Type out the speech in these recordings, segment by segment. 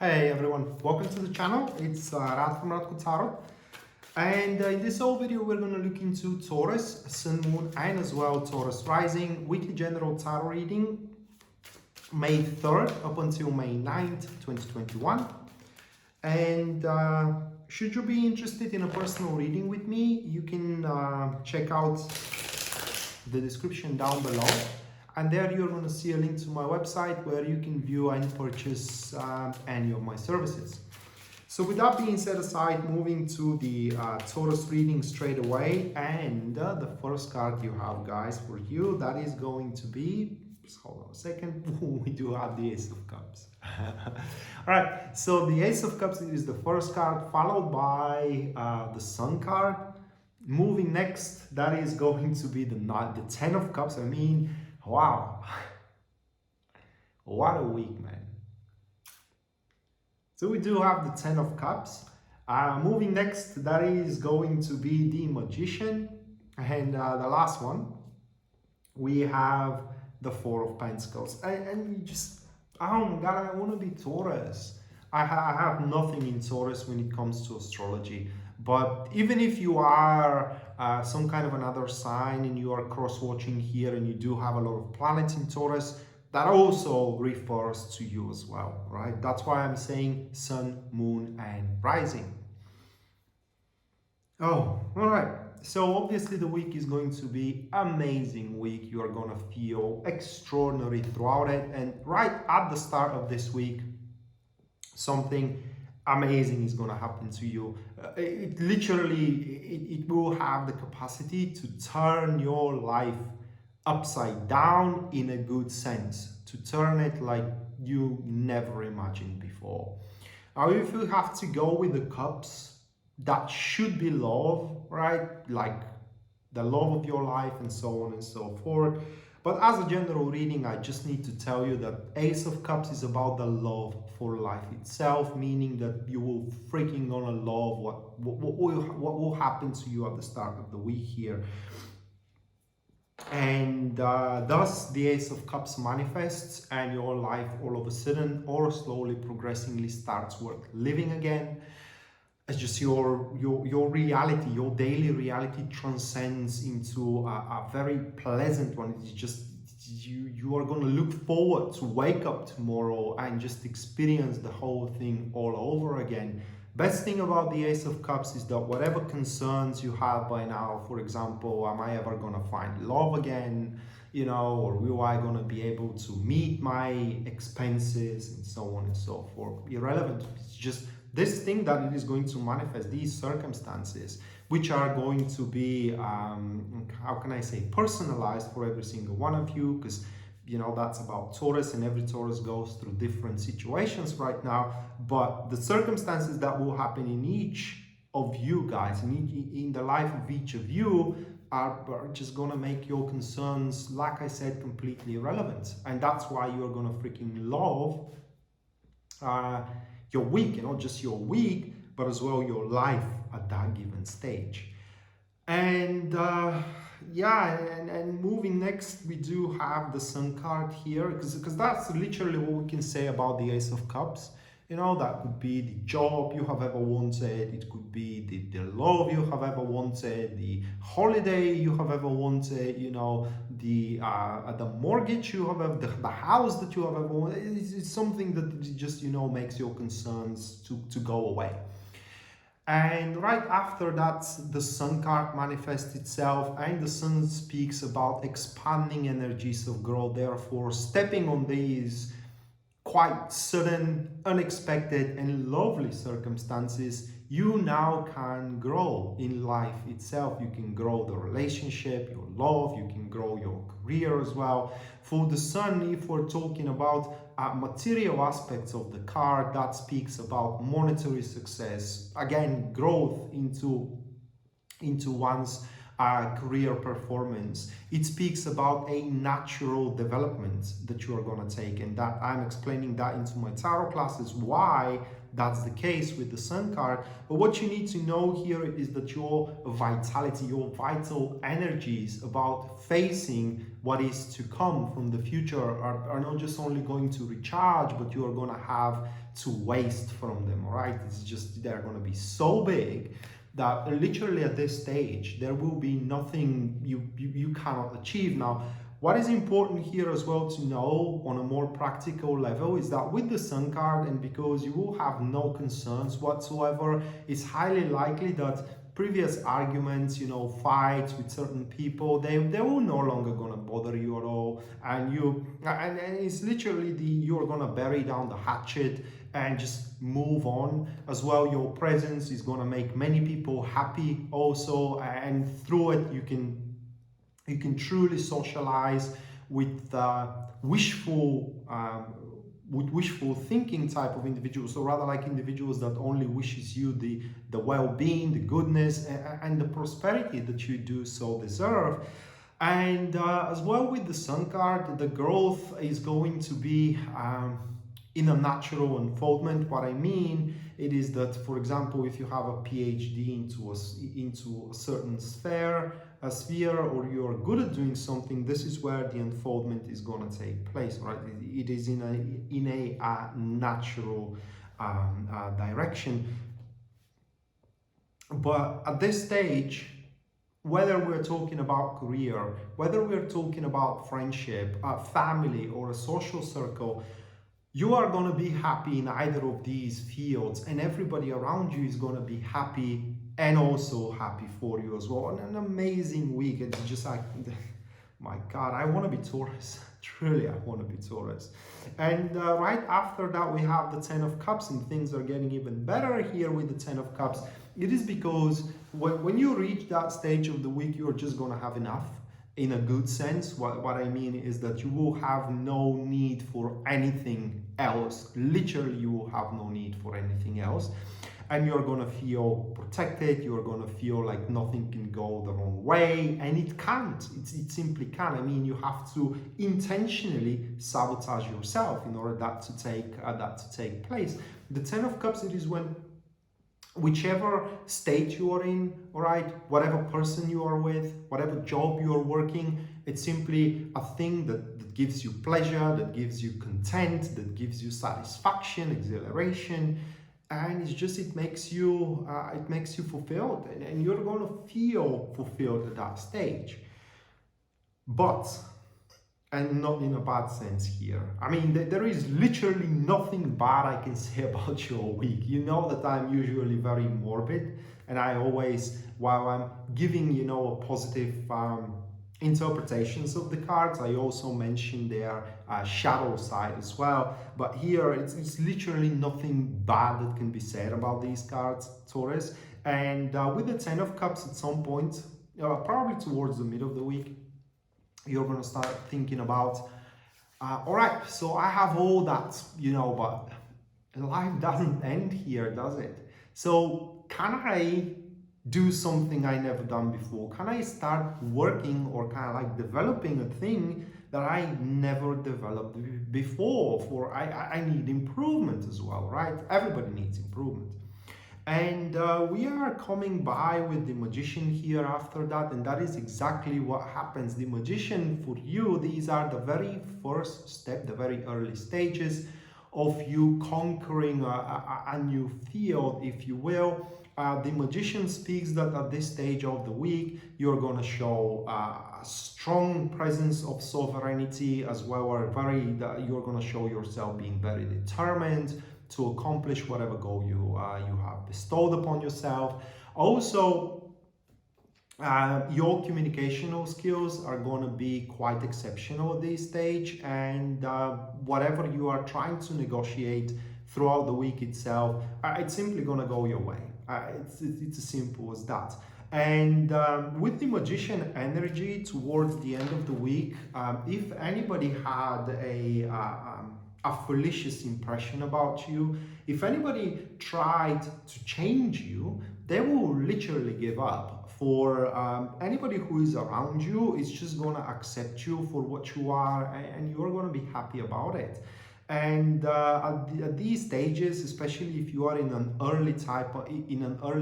Hey everyone, welcome to the channel. It's Radko from Radko Taurus, and in this whole video we're going to look into Taurus, Sun, Moon, and as well Taurus Rising weekly general tarot reading May 3rd up until May 9th, 2021. And should you be interested in a personal reading with me, you can check out the description down below. And there you're going to see a link to my website where you can view and purchase any of my services. So with that being set aside, moving to the Taurus reading straight away. And the first card you have, guys, for you, that is going to be, just hold on a second, we do have the Ace of Cups. All right, so the Ace of Cups is the first card, followed by the Sun card. Moving next, that is going to be the Ten of Cups. I mean, wow, what a week, man. So we do have the Ten of Cups. Moving next, that is going to be the Magician. And the last one, we have the Four of Pentacles. And you just, oh my God, I want to be Taurus. I have nothing in Taurus when it comes to astrology. But even if you are some kind of another sign and you are cross-watching here and you do have a lot of planets in Taurus, that also refers to you as well, right? That's why I'm saying Sun, Moon, and Rising. Oh, all right. So obviously the week is going to be amazing week. You are going to feel extraordinary throughout it. And right at the start of this week, something amazing is going to happen to you. It will have the capacity to turn your life upside down in a good sense, to turn it like you never imagined before. Now, if you have to go with the cups, that should be love, right? Like the love of your life and so on and so forth. But as a general reading, I just need to tell you that Ace of Cups is about the love for life itself, meaning that you will freaking gonna love what will happen to you at the start of the week here. And thus the Ace of Cups manifests and your life all of a sudden or slowly progressively starts worth living again. It's just your reality, your daily reality transcends into a very pleasant one. It's just you are going to look forward to wake up tomorrow and just experience the whole thing all over again. Best thing about the Ace of Cups is that whatever concerns you have by now, for example, am I ever going to find love again, you know, or will I going to be able to meet my expenses and so on and so forth, irrelevant. It's just this thing that it is going to manifest, these circumstances, which are going to be, how can I say, personalized for every single one of you, because, you know, that's about Taurus, and every Taurus goes through different situations right now. But the circumstances that will happen in each of you guys, in the life of each of you, are just gonna make your concerns, like I said, completely irrelevant. And that's why you're gonna freaking love your week, and not just your week, but as well your life at that given stage. And yeah, and moving next, we do have the Sun card here, because that's literally what we can say about the Ace of Cups. You know, that could be the job you have ever wanted, it could be the love you have ever wanted, the holiday you have ever wanted, you know, the mortgage you have ever, the house that you have ever wanted. It's something that just, you know, makes your concerns to go away. And right after that, the Sun card manifests itself, and the Sun speaks about expanding energies of growth. Therefore, stepping on these quite sudden, unexpected, and lovely circumstances, you now can grow in life itself. You can grow the relationship, your love, you can grow your career as well. For the Sun, if we're talking about material aspects of the card, that speaks about monetary success, again, growth into one's career performance. It speaks about a natural development that you are going to take, and that I'm explaining that into my tarot classes, why that's the case with the Sun card. But what you need to know here is that your vitality, your vital energies about facing what is to come from the future are not just only going to recharge, but you are going to have to waste from them, all right? It's just, they're going to be so big that literally at this stage, there will be nothing you cannot achieve. Now, what is important here as well to know on a more practical level is that with the Sun card, and because you will have no concerns whatsoever, it's highly likely that previous arguments, you know, fights with certain people, they will no longer gonna bother you at all, and it's literally you're gonna bury down the hatchet and just move on. As well, your presence is gonna make many people happy also, and through it you can truly socialize with wishful thinking type of individuals, or rather like individuals that only wishes you the well-being, the goodness, and the prosperity that you do so deserve. And as well with the Sun card, the growth is going to be in a natural unfoldment. What I mean, it is that, for example, if you have a PhD into a certain sphere, or you're good at doing something, this is where the unfoldment is going to take place, right? It is in a natural direction. But at this stage, whether we're talking about career, whether we're talking about friendship, family, or a social circle, you are going to be happy in either of these fields, and everybody around you is going to be happy and also happy for you as well. And an amazing week. It's just like, my God, I want to be Taurus. Truly, I want to be Taurus. And right after that, we have the Ten of Cups, and things are getting even better here with the Ten of Cups. It is because when you reach that stage of the week, you're just going to have enough. In a good sense, what I mean is that you will have no need for anything else. Literally, you will have no need for anything else. And you're going to feel protected. You're going to feel like nothing can go the wrong way. And it can't. It simply can't. I mean, you have to intentionally sabotage yourself in order that to take place. The Ten of Cups, it is when whichever state you are in, all right, whatever person you are with, whatever job you are working, it's simply a thing that gives you pleasure, that gives you content, that gives you satisfaction, exhilaration, and it makes you fulfilled, and you're going to feel fulfilled at that stage. But, and not in a bad sense here, I mean, there is literally nothing bad I can say about your week. You know that I'm usually very morbid, and I always, while I'm giving, you know, a positive interpretations of the cards, I also mention their shadow side as well. But here, it's literally nothing bad that can be said about these cards, Taurus. And with the Ten of Cups, at some point, probably towards the middle of the week, you're going to start thinking about, all right, so I have all that, you know, but life doesn't end here, does it? So can I do something I never done before? Can I start working or kind of like developing a thing that I never developed before? I need improvement as well, right? Everybody needs improvement. And we are coming by with the Magician here after that, and that is exactly what happens. The Magician, for you, these are the very first step, the very early stages of you conquering a new field, if you will. The Magician speaks that at this stage of the week, you're going to show a strong presence of sovereignty, as well as you're going to show yourself being very determined to accomplish whatever goal you have bestowed upon yourself. Also, your communicational skills are going to be quite exceptional at this stage, and whatever you are trying to negotiate throughout the week itself, it's simply going to go your way. It's as simple as that. And with the Magician energy towards the end of the week, if anybody had a fallacious impression about you. If anybody tried to change you, they will literally give up. For anybody who is around you is just gonna accept you for what you are, and you're gonna be happy about it. And at these stages, especially if you are in an early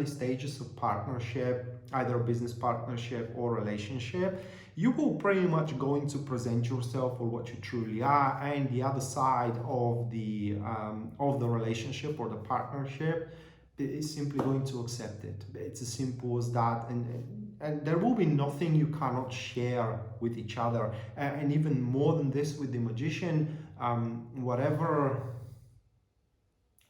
stages of partnership, either business partnership or relationship, you will pretty much going to present yourself for what you truly are, and the other side of the relationship or the partnership is simply going to accept it. It's as simple as that, and there will be nothing you cannot share with each other, and even more than this with the magician, whatever,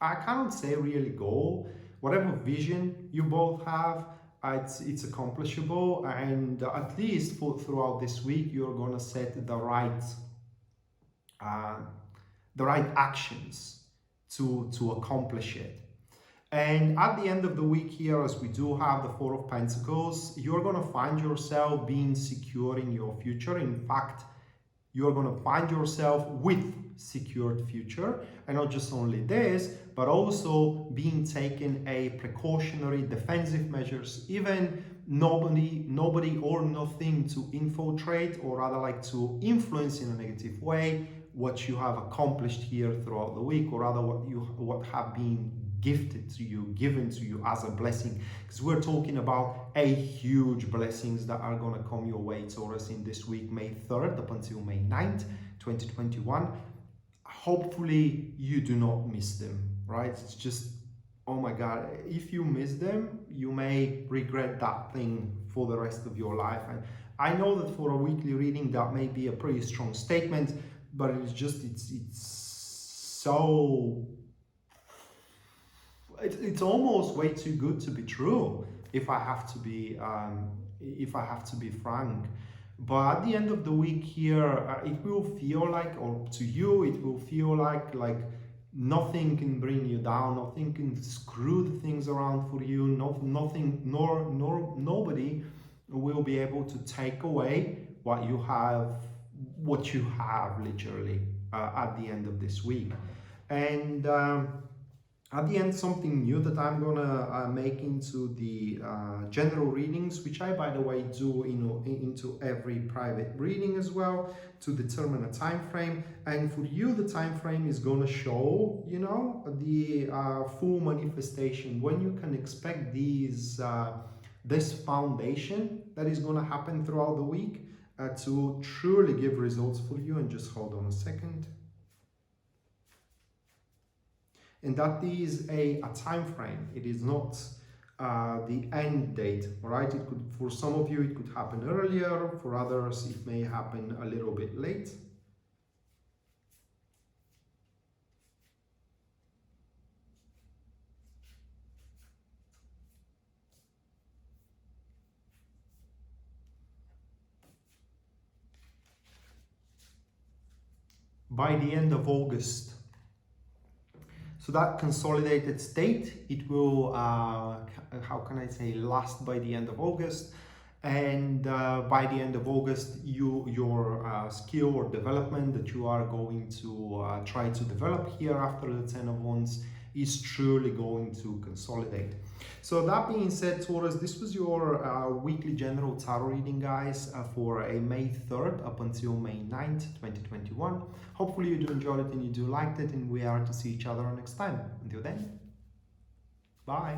I cannot say really goal, whatever vision you both have, it's accomplishable, and at least throughout this week you're gonna set uh, the right actions to accomplish it. And at the end of the week here, as we do have the Four of Pentacles, you're going to find yourself being secure in your future. In fact, you're going to find yourself with secured future. And not just only this, but also being taken a precautionary defensive measures, even nobody or nothing to infiltrate, or rather like to influence in a negative way what you have accomplished here throughout the week, or rather what have been gifted to you, given to you as a blessing, because we're talking about a huge blessings that are going to come your way, Taurus, in this week, May 3rd up until May 9th, 2021. Hopefully you do not miss them, right? It's just, oh my God, if you miss them, you may regret that thing for the rest of your life. And I know that for a weekly reading, that may be a pretty strong statement, but it's just, it's so, it's almost way too good to be true, if I have to be frank. But at the end of the week here, it will feel like, or to you, it will feel like nothing can bring you down, nothing can screw the things around for you, nobody will be able to take away what you have literally at the end of this week. And at the end, something new that I'm gonna make into the general readings, which I, by the way, do into every private reading as well, to determine a time frame. And for you, the time frame is gonna show, the full manifestation, when you can expect this foundation that is gonna happen throughout the week to truly give results for you. And just hold on a second. And that is a time frame. It is not the end date, right? It could, for some of you, it could happen earlier. For others, it may happen a little bit late. By the end of August. So that consolidated state, it will, how can I say, last by the end of August. And by the end of August, your skill or development that you are going to try to develop here after the 10 of Wands is truly going to consolidate. So that being said, Taurus, this was your weekly general tarot reading, guys, for a May 3rd up until May 9th, 2021. Hopefully you do enjoy it and you do like it, and we are to see each other next time. Until then, bye.